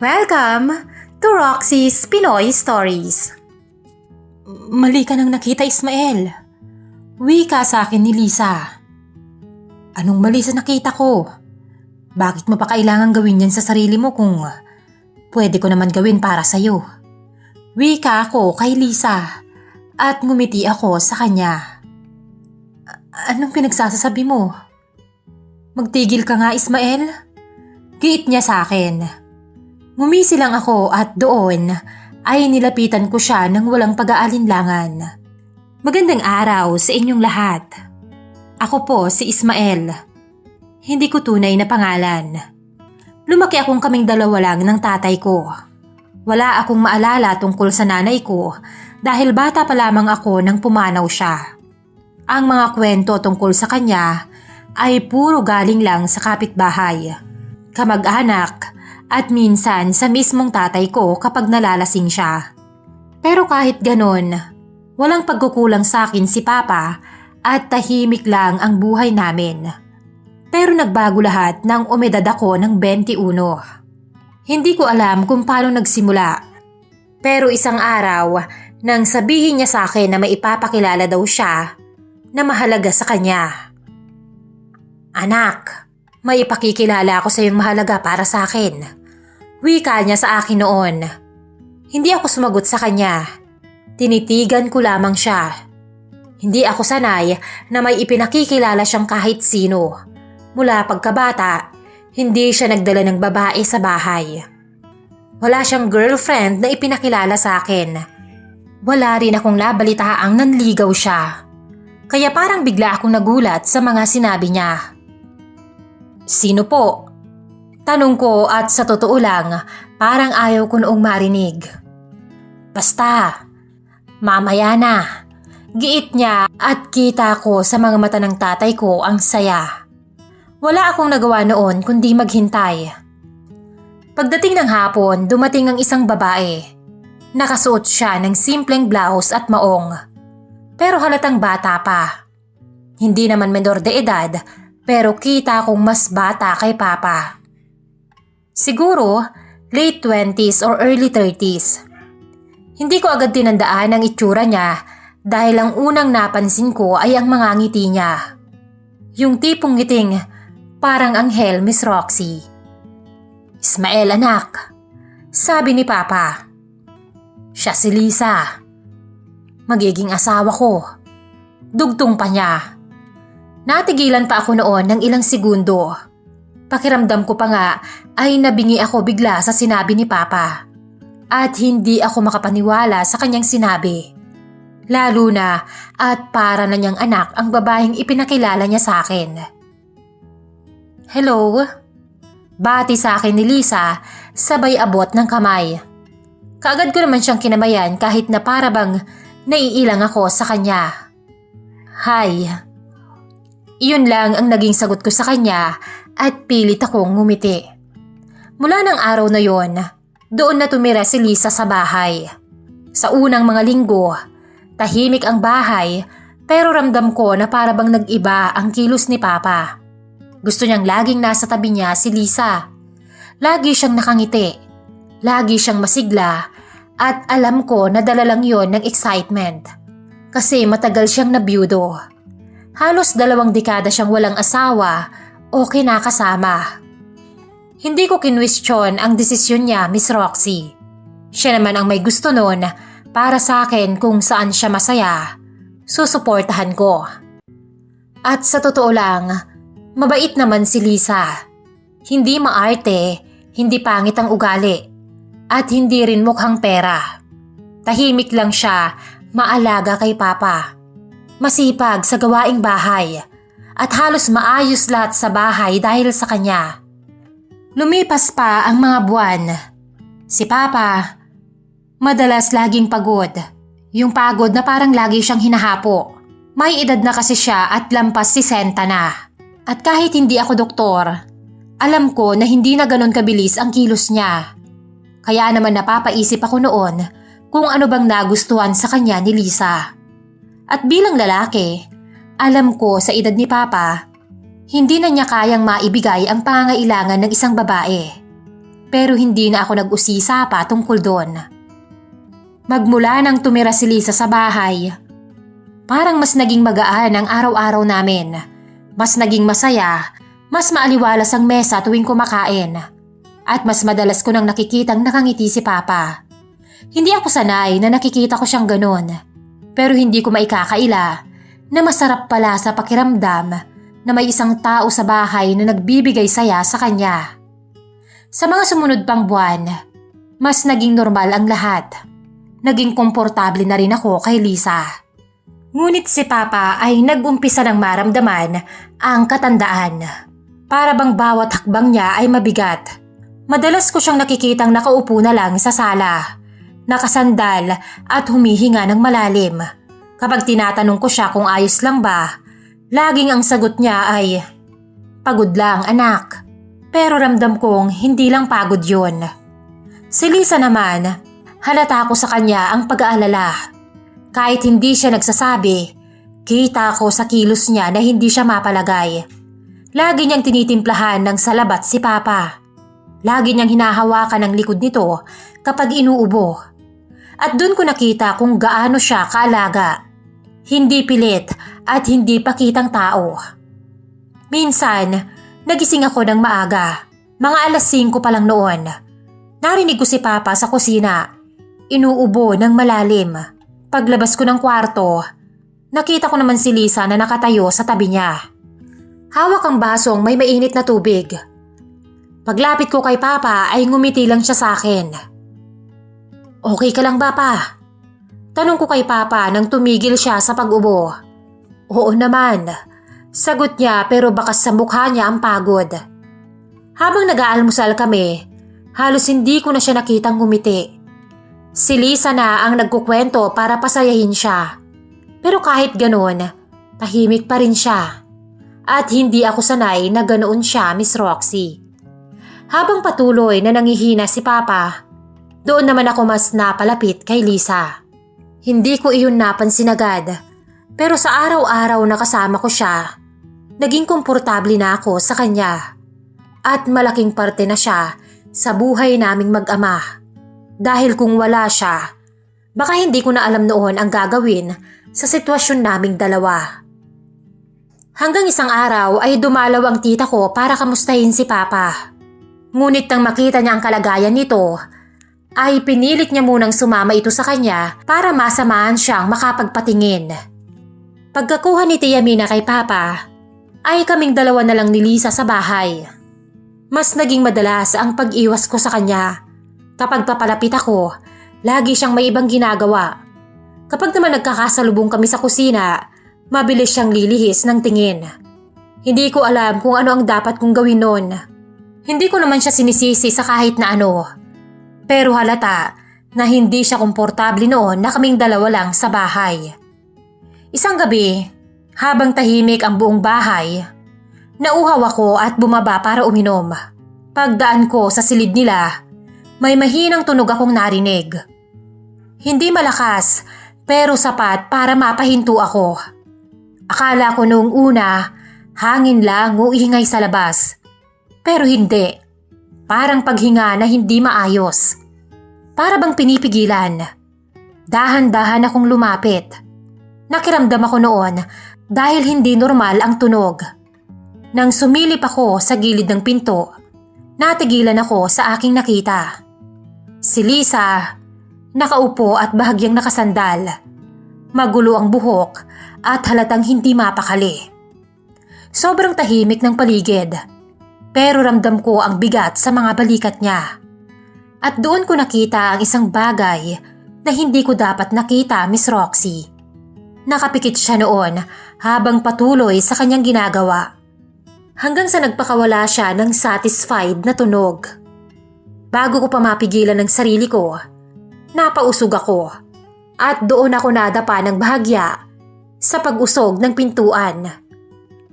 Welcome to Roxy's Pinoy Stories. Mali ka nang nakita, Ismael. Wika sa akin ni Lisa. Anong mali sa nakita ko? Bakit mo pa kailangan gawin yan sa sarili mo kung pwede ko naman gawin para sa'yo? Wika ako kay Lisa at ngumiti ako sa kanya. Anong pinagsasasabi mo? Magtigil ka nga, Ismael. Giit niya sa akin. Ngumisi lang ako at doon ay nilapitan ko siya ng walang pag-aalinlangan. Magandang araw sa inyong lahat. Ako po si Ismael. Hindi ko tunay na pangalan. Lumaki akong kaming dalawa lang ng tatay ko. Wala akong maalala tungkol sa nanay ko dahil bata pa lamang ako nang pumanaw siya. Ang mga kwento tungkol sa kanya ay puro galing lang sa kapitbahay, kamag-anak, at minsan sa mismong tatay ko kapag nalalasing siya. Pero kahit ganon, walang pagkukulang sa akin si Papa at tahimik lang ang buhay namin. Pero nagbago lahat nang umedad ako ng 21. Hindi ko alam kung paano nagsimula. Pero isang araw, nang sabihin niya sa akin na may ipapakilala daw siya na mahalaga sa kanya. Anak, may ipakikilala ako sa iyong mahalaga para sa akin. Wika niya sa akin noon. Hindi ako sumagot sa kanya. Tinitigan ko lamang siya. Hindi ako sanay na may ipinakikilala siyang kahit sino. Mula pagkabata, hindi siya nagdala ng babae sa bahay. Wala siyang girlfriend na ipinakilala sa akin. Wala rin akong nabalitaang nanligaw siya. Kaya parang bigla akong nagulat sa mga sinabi niya. Sino po? Tanong ko at sa totoo lang, parang ayaw ko noong marinig. Basta, mamaya na. Giit niya at kita ko sa mga mata ng tatay ko ang saya. Wala akong nagawa noon kundi maghintay. Pagdating ng hapon, dumating ang isang babae. Nakasuot siya ng simpleng blouse at maong. Pero halatang bata pa. Hindi naman menor de edad, pero kita kong mas bata kay Papa. Siguro, late 20s or early 30s. Hindi ko agad tinandaan ang itsura niya dahil ang unang napansin ko ay ang mga ngiti niya. Yung tipong ngiting parang anghel, Miss Roxy. Ismael, anak, sabi ni Papa. Siya si Lisa. Magiging asawa ko. Dugtong pa niya. Natigilan pa ako noon ng ilang segundo. Pakiramdam ko pa nga ay nabingi ako bigla sa sinabi ni Papa. At hindi ako makapaniwala sa kanyang sinabi. Lalo na at para na niyang anak ang babaeng ipinakilala niya sa akin. Hello? Bati sa akin ni Lisa, sabay abot ng kamay. Kaagad ko naman siyang kinamayan kahit na para bang naiilang ako sa kanya. Hi. Iyon lang ang naging sagot ko sa kanya at pilit akong ngumiti. Mula ng araw na yon, doon na tumira si Lisa sa bahay. Sa unang mga linggo, tahimik ang bahay pero ramdam ko na para bang nag-iba ang kilos ni Papa. Gusto niyang laging nasa tabi niya si Lisa. Lagi siyang nakangiti, lagi siyang masigla at alam ko na dala lang yon ng excitement. Kasi matagal siyang nabiyudo. Halos 2 dekada siyang walang asawa o kinakasama. Hindi ko kinwestiyon ang desisyon niya, Miss Roxy. Siya naman ang may gusto noon para sa akin kung saan siya masaya. Susuportahan ko. At sa totoo lang, mabait naman si Lisa. Hindi maarte, hindi pangit ang ugali, at hindi rin mukhang pera. Tahimik lang siya, maalaga kay Papa. Masipag sa gawaing bahay at halos maayos lahat sa bahay dahil sa kanya. Lumipas pa ang mga buwan. Si Papa, madalas laging pagod. Yung pagod na parang lagi siyang hinahapo. May edad na kasi siya at lampas 60 na. At kahit hindi ako doktor, alam ko na hindi na ganon kabilis ang kilos niya. Kaya naman napapaisip ako noon kung ano bang nagustuhan sa kanya ni Lisa. At bilang lalaki, alam ko sa edad ni Papa, hindi na niya kayang maibigay ang pangangailangan ng isang babae. Pero hindi na ako nag-usisa pa tungkol doon. Magmula nang tumira si Lisa sa bahay, parang mas naging magaan ang araw-araw namin. Mas naging masaya, mas maaliwalas ang mesa tuwing kumakain. At mas madalas ko nang nakikitang nakangiti si Papa. Hindi ako sanay na nakikita ko siyang ganon. Pero hindi ko maikakaila na masarap pala sa pakiramdam na may isang tao sa bahay na nagbibigay saya sa kanya. Sa mga sumunod pang buwan, mas naging normal ang lahat. Naging komportable na rin ako kay Lisa. Ngunit si Papa ay nag-umpisa ng maramdaman ang katandaan. Para bang bawat hakbang niya ay mabigat. Madalas ko siyang nakikitang nakaupo na lang sa sala, nakasandal at humihinga ng malalim. Kapag tinatanong ko siya kung ayos lang ba, laging ang sagot niya ay, "Pagod lang, anak." Pero ramdam kong hindi lang pagod yun. Si Lisa naman, halata ko sa kanya ang pag-aalala. Kahit hindi siya nagsasabi, kita ko sa kilos niya na hindi siya mapalagay. Lagi niyang tinitimplahan ng salabat si Papa. Lagi niyang hinahawakan ang likod nito kapag inuubo. At dun ko nakita kung gaano siya kaalaga. Hindi pilit at hindi pakitang tao. Minsan, nagising ako ng maaga, mga 5:00 pa lang noon. Narinig ko si Papa sa kusina, inuubo ng malalim. Paglabas ko ng kwarto, nakita ko naman si Lisa na nakatayo sa tabi niya. Hawak ang basong may mainit na tubig. Paglapit ko kay Papa ay ngumiti lang siya sa akin. "Okay ka lang ba, Pa?" Tanong ko kay Papa nang tumigil siya sa pag-ubo. "Oo naman," sagot niya pero bakas sa mukha niya ang pagod. Habang nag-aalmusal kami, halos hindi ko na siya nakitang ngumiti. Si Lisa na ang nagkukwento para pasayahin siya. Pero kahit ganoon, tahimik pa rin siya. At hindi ako sanay na ganoon siya, Miss Roxy. Habang patuloy na nangihina si Papa, doon naman ako mas napalapit kay Lisa. Hindi ko iyon napansin agad, pero sa araw-araw na kasama ko siya, naging komportable na ako sa kanya. At malaking parte na siya sa buhay naming mag-ama. Dahil kung wala siya, baka hindi ko na alam noon ang gagawin sa sitwasyon naming dalawa. Hanggang isang araw ay dumalaw ang tita ko para kamustahin si Papa. Ngunit nang makita niya ang kalagayan nito, ay pinilit niya munang sumama ito sa kanya para masamahan siyang makapagpatingin. Pagkakuha ni Tia Mina kay Papa, ay kaming dalawa na lang ni Lisa sa bahay. Mas naging madalas ang pag-iwas ko sa kanya. Kapag papalapit ako, lagi siyang may ibang ginagawa. Kapag naman nagkakasalubong kami sa kusina, mabilis siyang lilihis ng tingin. Hindi ko alam kung ano ang dapat kong gawin noon. Hindi ko naman siya sinisisi sa kahit na ano. Pero halata na hindi siya komportable noon na kaming dalawa lang sa bahay. Isang gabi, habang tahimik ang buong bahay, nauhaw ako at bumaba para uminom. Pagdaan ko sa silid nila, may mahinang tunog akong narinig. Hindi malakas pero sapat para mapahinto ako. Akala ko noong una, hangin lang o ingay sa labas. Pero hindi. Parang paghinga na hindi maayos. Para bang pinipigilan. Dahan-dahan akong lumapit. Nakiramdam ako noon dahil hindi normal ang tunog. Nang sumilip ako sa gilid ng pinto, natigilan ako sa aking nakita. Si Lisa, nakaupo at bahagyang nakasandal. Magulo ang buhok at halatang hindi mapakali. Sobrang tahimik ng paligid, pero ramdam ko ang bigat sa mga balikat niya. At doon ko nakita ang isang bagay na hindi ko dapat nakita, Miss Roxy. Nakapikit siya noon habang patuloy sa kanyang ginagawa. Hanggang sa nagpakawala siya ng satisfied na tunog. Bago ko pa mapigilan ng sarili ko, napausog ako at doon ako nadapa ng bahagya sa pag-usog ng pintuan.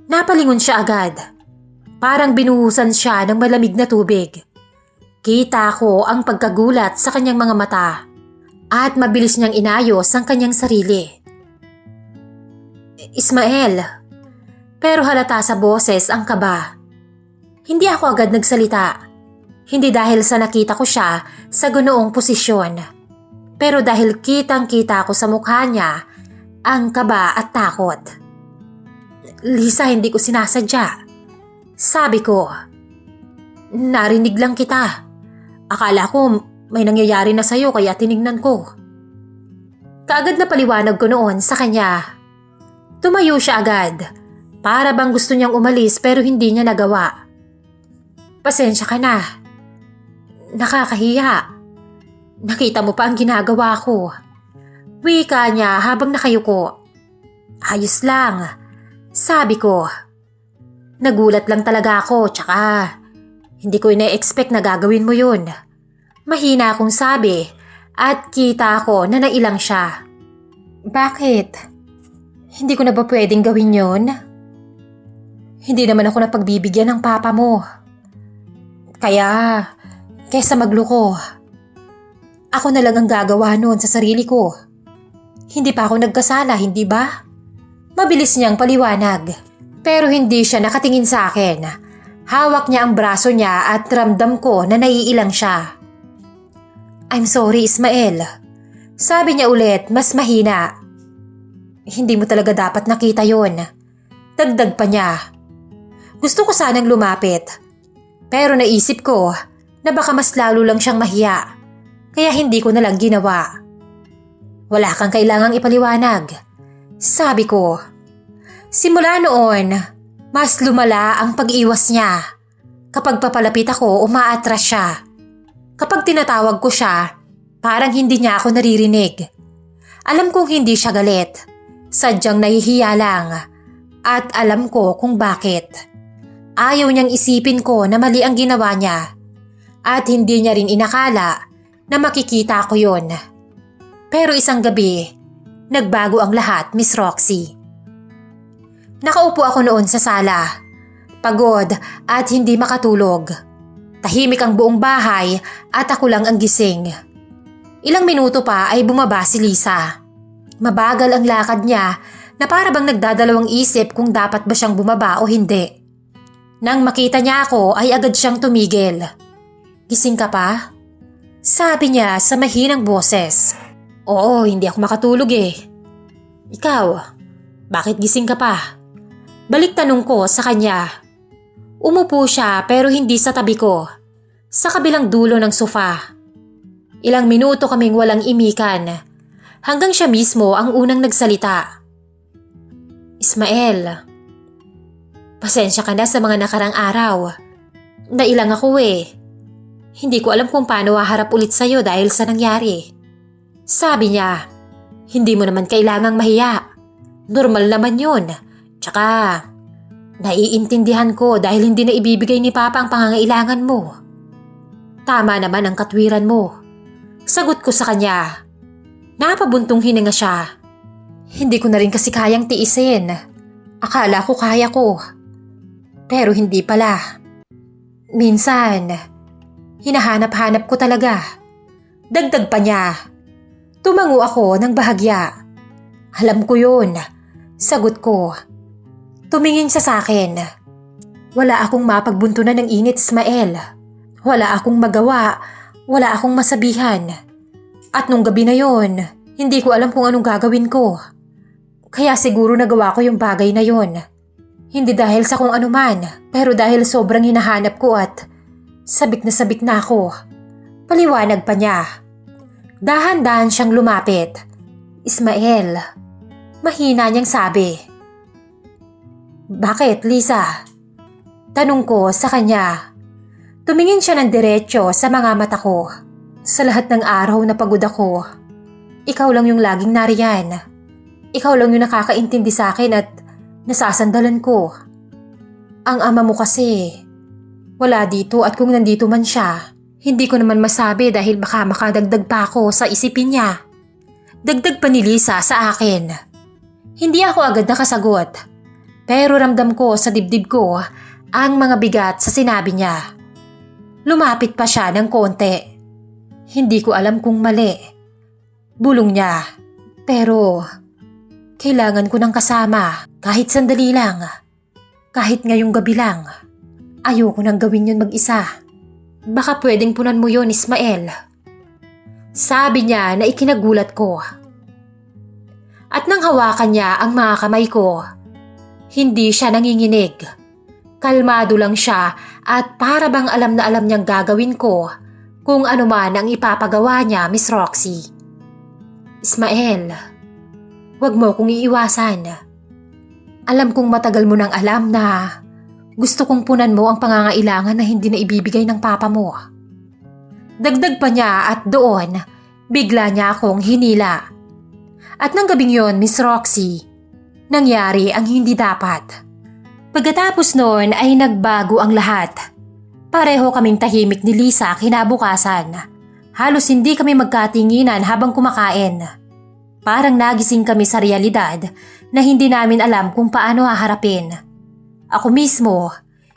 Napalingon siya agad. Parang binuhusan siya ng malamig na tubig. Kita ko ang pagkagulat sa kanyang mga mata at mabilis niyang inayos ang kanyang sarili. "Ismael," pero halata sa boses ang kaba. Hindi ako agad nagsalita. Hindi dahil sa nakita ko siya sa ganoong posisyon, pero dahil kitang-kita ko sa mukha niya ang kaba at takot. Lisa, hindi ko sinasadya. Sabi ko, narinig lang kita. Akala ko may nangyayari na sa'yo kaya tinignan ko. Kaagad na paliwanag ko noon sa kanya. Tumayo siya agad. Para bang gusto niyang umalis pero hindi niya nagawa. Pasensya ka na. Nakakahiya. Nakita mo pa ang ginagawa ko. Wika niya habang nakayuko. Ayos lang. Sabi ko. Nagulat lang talaga ako tsaka hindi ko ina-expect na gagawin mo yun. Mahina akong sabi at kita ko na nailang siya. Bakit? Hindi ko na ba pwedeng gawin yun? Hindi naman ako napagbibigyan ng papa mo. Kaya, kaysa magluko, ako na lang ang gagawa noon sa sarili ko. Hindi pa ako nagkasala, hindi ba? Mabilis niyang paliwanag. Pero hindi siya nakatingin sa akin. Hawak niya ang braso niya at ramdam ko na naiilang siya. I'm sorry, Ismael. Sabi niya ulit, mas mahina. Hindi mo talaga dapat nakita yon. Dagdag pa niya. Gusto ko sanang lumapit. Pero naisip ko na baka mas lalo lang siyang mahiya. Kaya hindi ko na lang ginawa. Wala kang kailangang ipaliwanag. Sabi ko. Simula noon, mas lumala ang pag-iwas niya. Kapag papalapit ako, umaatras siya. Kapag tinatawag ko siya, parang hindi niya ako naririnig. Alam kong hindi siya galit. Sadyang nahihiya lang. At alam ko kung bakit. Ayaw niyang isipin ko na mali ang ginawa niya. At hindi niya rin inakala na makikita ko yon. Pero isang gabi, nagbago ang lahat, Miss Roxy. Nakaupo ako noon sa sala. Pagod at hindi makatulog. Tahimik ang buong bahay at ako lang ang gising. Ilang minuto pa ay bumaba si Lisa. Mabagal ang lakad niya na para bang nagdadalawang isip kung dapat ba siyang bumaba o hindi. Nang makita niya ako ay agad siyang tumigil. Gising ka pa? Sabi niya sa mahinang boses. Oo, hindi ako makatulog eh. Ikaw, bakit gising ka pa? Balik tanong ko sa kanya. Umupo siya pero hindi sa tabi ko. Sa kabilang dulo ng sofa. Ilang minuto kaming walang imikan. Hanggang siya mismo ang unang nagsalita. Ismael, pasensya ka na sa mga nakarang araw. Nailang ako eh. Hindi ko alam kung paano haharap ulit sa'yo dahil sa nangyari. Sabi niya, hindi mo naman kailangang mahiya. Normal naman yun. Tsaka, naiintindihan ko dahil hindi na ibibigay ni Papa ang pangangailangan mo. Tama naman ang katwiran mo. Sagot ko sa kanya. Napabuntong hininga siya. Hindi ko na rin kasi kayang tiisin. Akala ko kaya ko. Pero hindi pala. Minsan, hinahanap-hanap ko talaga. Dagdag pa niya. Tumango ako ng bahagya. Alam ko yun. Sagot ko. Tumingin siya sa akin. Wala akong mapagbuntunan ng init, Ismael. Wala akong magawa. Wala akong masabihan. At nung gabi na yon, hindi ko alam kung anong gagawin ko. Kaya siguro nagawa ko yung bagay na yon. Hindi dahil sa kung ano man, pero dahil sobrang hinahanap ko at sabik na ako. Paliwanag pa niya. Dahan-dahan siyang lumapit. Ismael, mahina niyang sabi. Bakit, Lisa? Tanong ko sa kanya. Tumingin siya ng diretsyo sa mga mata ko. Sa lahat ng araw na pagod ako, ikaw lang yung laging nariyan. Ikaw lang yung nakakaintindi sa akin at nasasandalan ko. Ang ama mo kasi, wala dito at kung nandito man siya, hindi ko naman masabi dahil baka makadagdag pa ako sa isipin niya. Dagdag pa ni Lisa sa akin. Hindi ako agad nakasagot. Pero ramdam ko sa dibdib ko ang mga bigat sa sinabi niya. Lumapit pa siya ng konti. Hindi ko alam kung mali. Bulong niya. Pero kailangan ko ng kasama kahit sandali lang. Kahit ngayong gabi lang. Ayoko nang gawin yun mag-isa. Baka pwedeng punan mo yon, Ismael. Sabi niya na ikinagulat ko. At nang hawakan niya ang mga kamay ko, hindi siya nanginginig. Kalmado lang siya at para bang alam na alam niyang gagawin ko kung ano man ang ipapagawa niya, Miss Roxy. Ismael, wag mo kong iiwasan. Alam kong matagal mo nang alam na gusto kong punan mo ang pangangailangan na hindi na ibibigay ng papa mo. Dagdag pa niya at doon, bigla niya akong hinila. At nang gabing yon, Miss Roxy, nangyari ang hindi dapat. Pagkatapos noon ay nagbago ang lahat. Pareho kaming tahimik ni Lisa kinabukasan. Halos hindi kami magkatinginan habang kumakain. Parang nagising kami sa realidad na hindi namin alam kung paano haharapin. Ako mismo,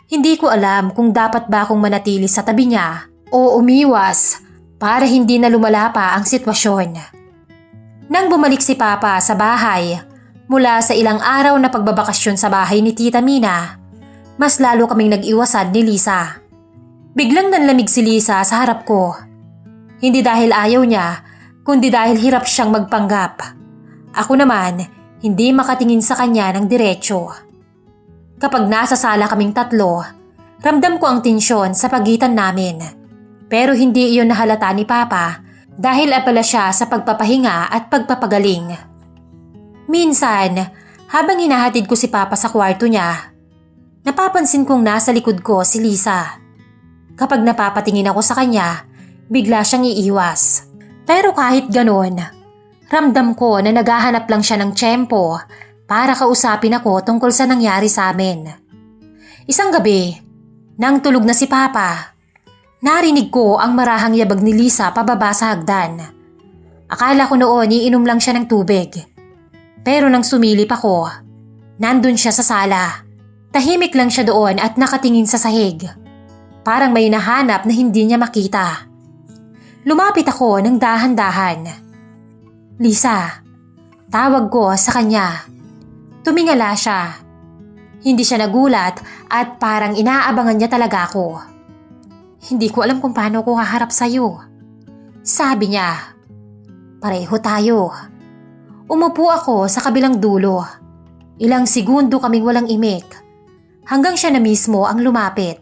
hindi ko alam kung dapat ba akong manatili sa tabi niya o umiwas para hindi na lumala pa ang sitwasyon. Nang bumalik si Papa sa bahay, mula sa ilang araw na pagbabakasyon sa bahay ni Tita Mina, mas lalo kaming nag-iwasan ni Lisa. Biglang nanlamig si Lisa sa harap ko. Hindi dahil ayaw niya, kundi dahil hirap siyang magpanggap. Ako naman, hindi makatingin sa kanya ng diretsyo. Kapag nasa sala kaming tatlo, ramdam ko ang tensyon sa pagitan namin. Pero hindi iyon nahalata ni Papa dahil abala siya sa pagpapahinga at pagpapagaling. Minsan, habang hinahatid ko si Papa sa kwarto niya, napapansin kong nasa likod ko si Lisa. Kapag napapatingin ako sa kanya, bigla siyang iiwas. Pero kahit ganon, ramdam ko na naghahanap lang siya ng tiyempo para kausapin ako tungkol sa nangyari sa amin. Isang gabi, nang tulog na si Papa, narinig ko ang marahang yabag ni Lisa pababa sa hagdan. Akala ko noon iinom lang siya ng tubig. Pero nang sumilip ako, nandun siya sa sala. Tahimik lang siya doon at nakatingin sa sahig. Parang may nahanap na hindi niya makita. Lumapit ako ng dahan-dahan. Lisa, tawag ko sa kanya. Tumingala siya. Hindi siya nagulat at parang inaabangan niya talaga ako. Hindi ko alam kung paano ko haharap sa'yo. Sabi niya, pareho tayo. Umupo ako sa kabilang dulo. Ilang segundo kaming walang imik. Hanggang siya na mismo ang lumapit.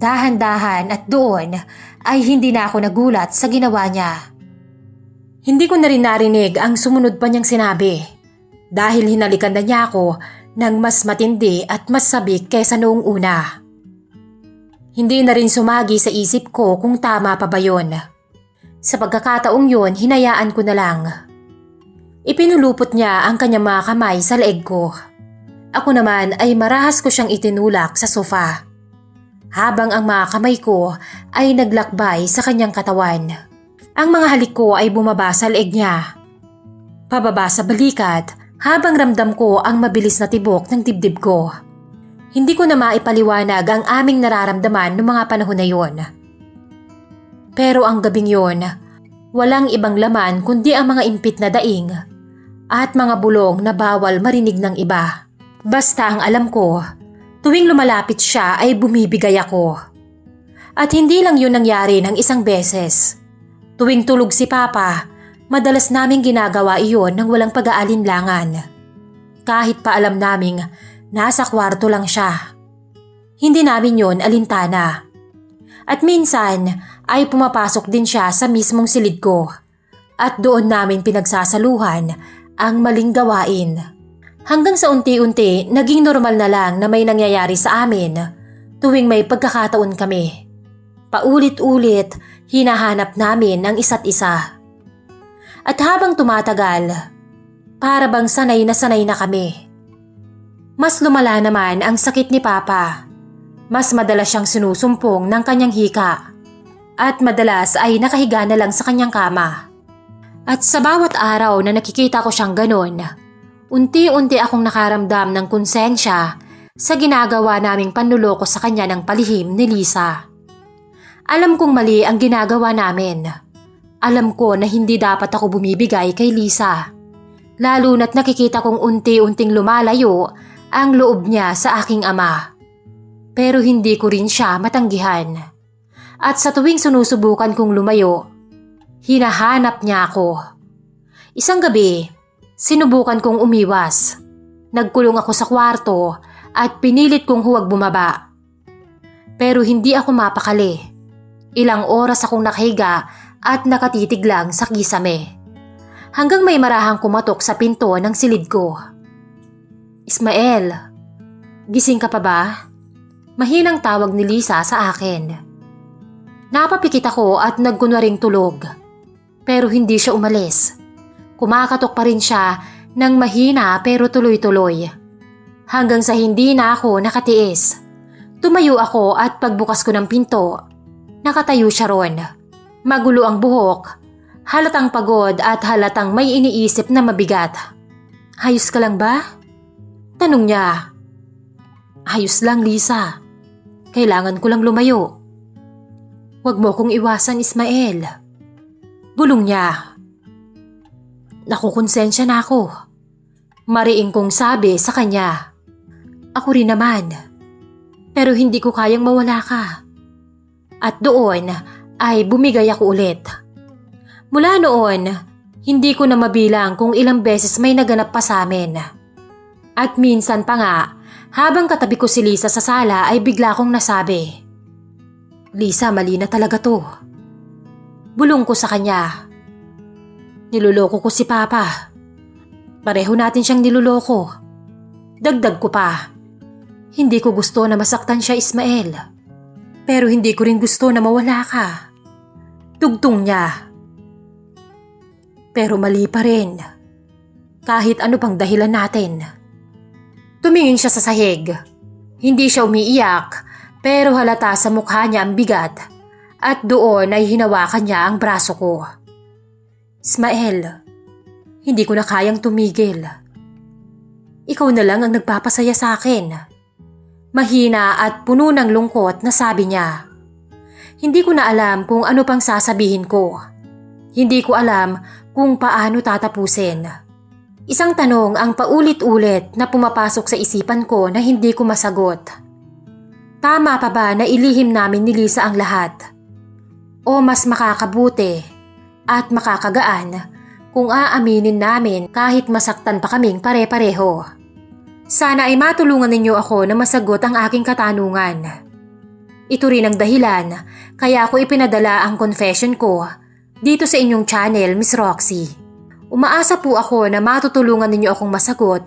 Dahan-dahan at doon ay hindi na ako nagulat sa ginawa niya. Hindi ko na rin narinig ang sumunod pa niyang sinabi dahil hinalikan na niya ako ng mas matindi at mas sabik kaysa noong una. Hindi na rin sumagi sa isip ko kung tama pa ba yun. Sa pagkakataong yun, hinayaan ko na lang. Ipinulupot niya ang kanyang mga kamay sa leeg ko. Ako naman ay marahas ko siyang itinulak sa sofa. Habang ang mga kamay ko ay naglakbay sa kanyang katawan. Ang mga halik ko ay bumaba sa leeg niya. Pababa sa balikat habang ramdam ko ang mabilis na tibok ng dibdib ko. Hindi ko na maipaliwanag ang aming nararamdaman noong mga panahon na yon. Pero ang gabing yon, walang ibang laman kundi ang mga impit na daing at mga bulong na bawal marinig ng iba. Basta ang alam ko, tuwing lumalapit siya ay bumibigay ako. At hindi lang yun nangyari ng isang beses. Tuwing tulog si Papa, madalas naming ginagawa iyon ng walang pag-aalinlangan. Kahit pa alam naming nasa kwarto lang siya. Hindi namin yun alintana. At minsan ay pumapasok din siya sa mismong silid ko. At doon namin pinagsasaluhan ang maling gawain. Hanggang sa unti-unti naging normal na lang na may nangyayari sa amin tuwing may pagkakataon kami. Paulit-ulit hinahanap namin ang isa't isa. At habang tumatagal, para bang sanay na kami. Mas lumala naman ang sakit ni Papa. Mas madalas siyang sinusumpong ng kanyang hika. At madalas ay nakahiga na lang sa kanyang kama. At sa bawat araw na nakikita ko siyang ganon, unti-unti akong nakaramdam ng konsensya sa ginagawa naming panluloko sa kanya ng palihim ni Lisa. Alam kong mali ang ginagawa namin. Alam ko na hindi dapat ako bumibigay kay Lisa. Lalo na't nakikita kong unti-unting lumalayo ang loob niya sa aking ama. Pero hindi ko rin siya matanggihan. At sa tuwing sinusubukan kong lumayo, hinahanap niya ako. Isang gabi, sinubukan kong umiwas. Nagkulong ako sa kwarto at pinilit kong huwag bumaba. Pero hindi ako mapakali. Ilang oras akong nakahiga at nakatitig lang sa kisame. Hanggang may marahang kumatok sa pinto ng silid ko. Ismael, gising ka pa ba? Mahinang tawag ni Lisa sa akin. Napapikit ako at nagkunwaring tulog. Pero hindi siya umalis. Kumakatok pa rin siya ng mahina pero tuloy-tuloy. Hanggang sa hindi na ako nakatiis. Tumayo ako at pagbukas ko ng pinto, nakatayo siya ron. Magulo ang buhok, halatang pagod at halatang may iniisip na mabigat. Ayos ka lang ba? Tanong niya. Ayos lang, Lisa. Kailangan ko lang lumayo. Huwag mo kong iwasan, Ismael. Bulong niya. Nakukonsensya na ako. Mariing kong sabi sa kanya. Ako rin naman. Pero hindi ko kayang mawala ka. At doon ay bumigay ako ulit. Mula noon, hindi ko na mabilang kung ilang beses may naganap pa sa amin. At minsan pa nga, habang katabi ko si Lisa sa sala ay bigla kong nasabi, Lisa, mali na talaga to. Bulong ko sa kanya. Niloloko ko si Papa. Pareho natin siyang niloloko. Dagdag ko pa. Hindi ko gusto na masaktan siya, Ismael. Pero hindi ko rin gusto na mawala ka. Tugtong niya. Pero mali pa rin. Kahit ano pang dahilan natin. Tumingin siya sa sahig. Hindi siya umiiyak, pero halata sa mukha niya ang bigat at doon ay hinawakan niya ang braso ko. Ismael, hindi ko na kayang tumigil. Ikaw na lang ang nagpapasaya sa akin. Mahina at puno ng lungkot na sabi niya. Hindi ko na alam kung ano pang sasabihin ko. Hindi ko alam kung paano tatapusin. Isang tanong ang paulit-ulit na pumapasok sa isipan ko na hindi ko masagot. Tama pa ba na ilihim namin ni Lisa ang lahat? O mas makakabuti at makakagaan kung aaminin namin kahit masaktan pa kaming pare-pareho? Sana ay matulungan ninyo ako na masagot ang aking katanungan. Ito rin ang dahilan kaya ako ipinadala ang confession ko dito sa inyong channel, Miss Roxy. Umaasa po ako na matutulungan ninyo akong masagot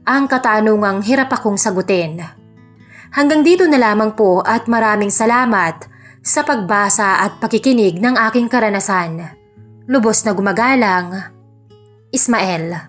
ang katanungang hirap akong sagutin. Hanggang dito na lamang po at maraming salamat sa pagbasa at pakikinig ng aking karanasan. Lubos na gumagalang, Ismael.